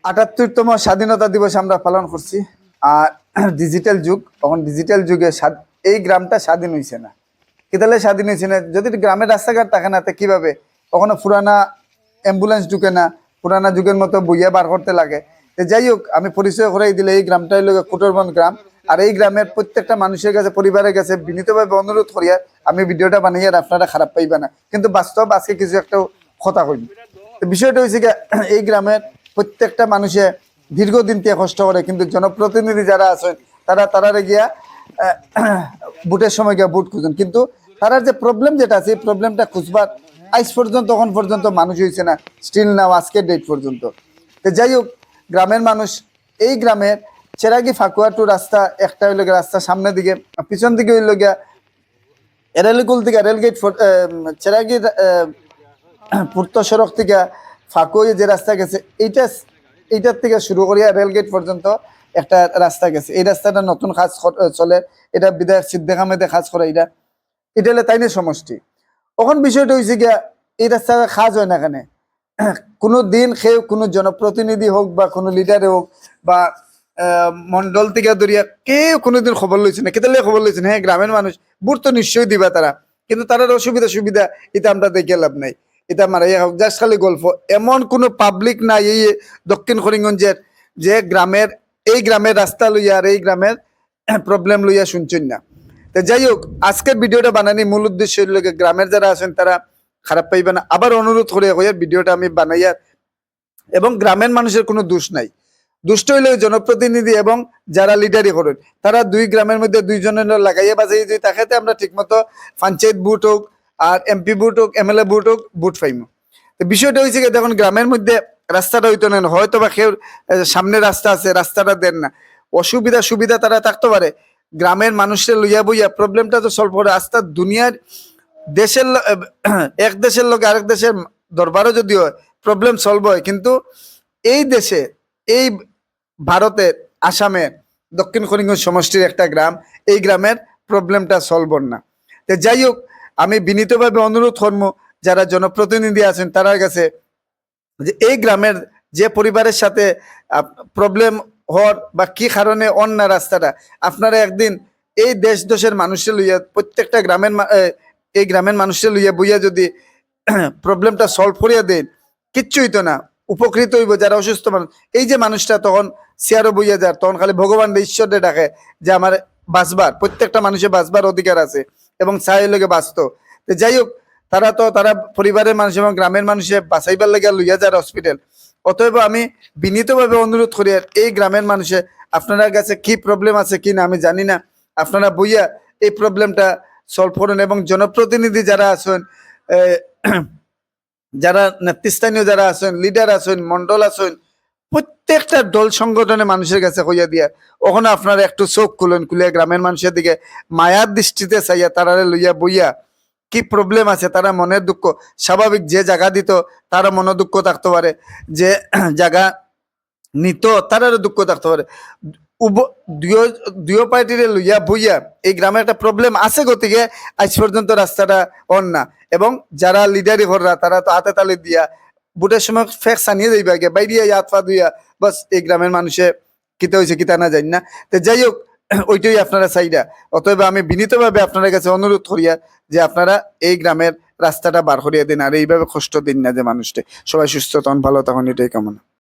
৭৮তম স্বাধীনতা দিবস আমরা পালন করছি। আর ডিজিটাল যুগ, তখন ডিজিটাল যুগে এই গ্রামটা স্বাধীন হয়েছে না। কিতালে স্বাধীন হয়েছে না, যদি গ্রামের রাস্তাঘাট থাকে না তো কিভাবে? কখনো পুরানা অ্যাম্বুলেন্স ঢুকে না, পুরানা যুগের মতো বইয়া বার করতে লাগে। তো যাই হোক, আমি পরিচয় করাই দিলে এই গ্রামটা হলো কোটরবন গ্রাম। আর এই গ্রামের প্রত্যেকটা মানুষের কাছে, পরিবারের কাছে বিনীতভাবে অনুরোধ করিয়া আমি ভিডিওটা বানাই, আর আপনারা খারাপ পাইবা না। কিন্তু বাস্তব আজকে কিছু একটা কথা কইব। তো বিষয়টা হয়েছে কি, এই গ্রামের প্রত্যেকটা মানুষে দীর্ঘদিন থেকে কষ্ট করে, কিন্তু জনপ্রতিনিধি যারা আছেন তারা গিয়া ভোটের সময় গিয়া ভোট খুঁজেন, কিন্তু তারার যে প্রবলেম যেটা আছে, এই প্রবলেমটা খুঁজবার আজ পর্যন্ত তখন পর্যন্ত মানুষ হয়েছে না, স্টিল নাও আজকের ডেট পর্যন্ত। তো যাই হোক, গ্রামের মানুষ, এই গ্রামের চেরাগি ফাকুয়া টু রাস্তা, একটা হইল গিয়া রাস্তা সামনের দিকে, পিছন দিকে হইল গিয়া এরালিকুল থেকে রেলগেট, চেরাগি পূর্ত সড়ক থেকে ফাকুয়া যে রাস্তা গেছে, এইটার থেকে শুরু করিয়া রেলগেট পর্যন্ত একটা রাস্তা গেছে। এই রাস্তাটা নতুন কাজ চলে, এটা বিধায়ক সিদ্দিক আহমেদে কাজ করে। এটা হলে তাই না সমষ্টি। এখন বিষয়টা হয়েছে গিয়া, এই রাস্তাটা কাজ হয় না কেন? কোনো দিন কোনো জনপ্রতিনিধি হোক বা কোনো লিডারে হোক বা মন্ডল থেকে ধরিয়া কেউ কোনোদিন খবর লইছে না। কেতালে খবর লইছে না? হ্যাঁ, গ্রামের মানুষ ভোট তো নিশ্চয়ই দিবা তারা, কিন্তু তারার সুবিধা এটা আমরা দেখে লাভ নাই। এটা মারাইয়া হোক, জাস্ট খালি গল্প। এমন কোনো পাবলিক নাই এই দক্ষিণ করিমগঞ্জের যে এই গ্রামের রাস্তা লইয়া আর এই গ্রামের প্রবলেম লইয়া শুনছেন না। তো যাই হোক, আজকের ভিডিওটা বানানি মূল উদ্দেশ্য হইল গ্রামের যারা আছেন তারা খারাপ পাইবে না। আবার অনুরোধ করিয়া কইয়া ভিডিওটা আমি বানাইয়া, এবং গ্রামের মানুষের কোনো দোষ নাই। দুষ্ট হইলে জনপ্রতিনিধি এবং যারা লিডারি করেন, তারা দুই গ্রামের মধ্যে দুইজনের লাগাইয়া বাজাই যদি তাকে আমরা ঠিকমতো পঞ্চায়েত ভোট হোক আর এমপি ভোট হোক, এমএলএ ভোট হোক, ভোট পাইমু। তো বিষয়টা হয়েছে কি, দেখুন গ্রামের মধ্যে রাস্তাটা হইতো না, হয়তো বা কেউ সামনে রাস্তা আছে, রাস্তাটা দেন না, সুবিধা তারা থাকতে পারে। গ্রামের মানুষের লইয়া বইয়া প্রবলেমটা তো সলভ করে। আস্তা দুনিয়ার দেশের এক দেশের লোক আরেক দেশের দরবারও যদি হয় প্রবলেম সলভ হয়, কিন্তু এই দেশে, এই ভারতের আসামের দক্ষিণ করিমগঞ্জ সমষ্টির একটা গ্রাম, এই গ্রামের প্রবলেমটা সলভ না। তো যাই হোক, আমি বিনীতভাবে অনুরোধ করবো যারা জনপ্রতিনিধি আছেন তার কাছে, যে এই গ্রামের যে পরিবারের সাথে প্রবলেম হওয়ার বা কি কারণে অন্য রাস্তাটা, আপনারা একদিন এই দেশের মানুষের লইয়া, প্রত্যেকটা এই গ্রামের মানুষের লইয়া বইয়া যদি প্রবলেমটা সলভ করিয়া দেন, কিচ্ছুই তো না, উপকৃত হইব যারা অসুস্থ মানুষ। এই যে মানুষটা তখন চেয়ারও বইয়া যায়, তখন খালি ভগবান ঈশ্বরে ডাকে যে আমার বাঁচবার, প্রত্যেকটা মানুষের বাঁচবার অধিকার আছে এবং চাই লোকে বাঁচত। তো যাই হোক, তারা পরিবারের মানুষ এবং গ্রামের মানুষের বাঁচাইবার লেগে লইয়া যায় হসপিটাল। অতএব আমি বিনীতভাবে অনুরোধ করি, আর এই গ্রামের মানুষের আপনার কাছে কি প্রবলেম আছে কি না আমি জানি না, আপনারা বইয়া এই প্রবলেমটা সলভ করুন। এবং জনপ্রতিনিধি যারা আছেন, যারা নেতৃস্থানীয় যারা আছেন, লিডার আছেন, মন্ডল আছেন, প্রত্যেকটা দল সংগঠনের মানুষের কাছে হইয়া দিয়া, ওখানে আপনারা একটু চোখ খুলে গ্রামের মানুষের দিকে মায়ার দৃষ্টিতে চাইয়া তারা লইয়া বইয়া কি প্রবলেম আছে, তারা মনের দুঃখ স্বাভাবিক, যে জায়গা দিত তারা মনে দুঃখ থাকতে পারে, যে জায়গা নিত তারারও দুঃখ থাকতে পারে। দুই পার্টিরে লইয়া বইয়া এই গ্রামে একটা প্রবলেম আছে, গতিকে আজ পর্যন্ত রাস্তাটা অন না। এবং যারা লিডারি কররা তারা তো হাতে তালে দিয়া বুটের সময় ফেক সানিয়ে যাইবা গে বাইরে হাত পা দুইয়া, বাস এই গ্রামের মানুষে কিতা হয়েছে কিতা না জানি না। তো যাই হোক, ওইটাই আপনারা চাইরা। অতএব আমি বিনীতভাবে আপনার কাছে অনুরোধ করিয়া যে আপনারা এই গ্রামের রাস্তাটা বার করিয়া দিন, আর এইভাবে কষ্ট দিন না যে মানুষটা। সবাই সুস্থ তখন ভালো তখন, এটাই কামনা।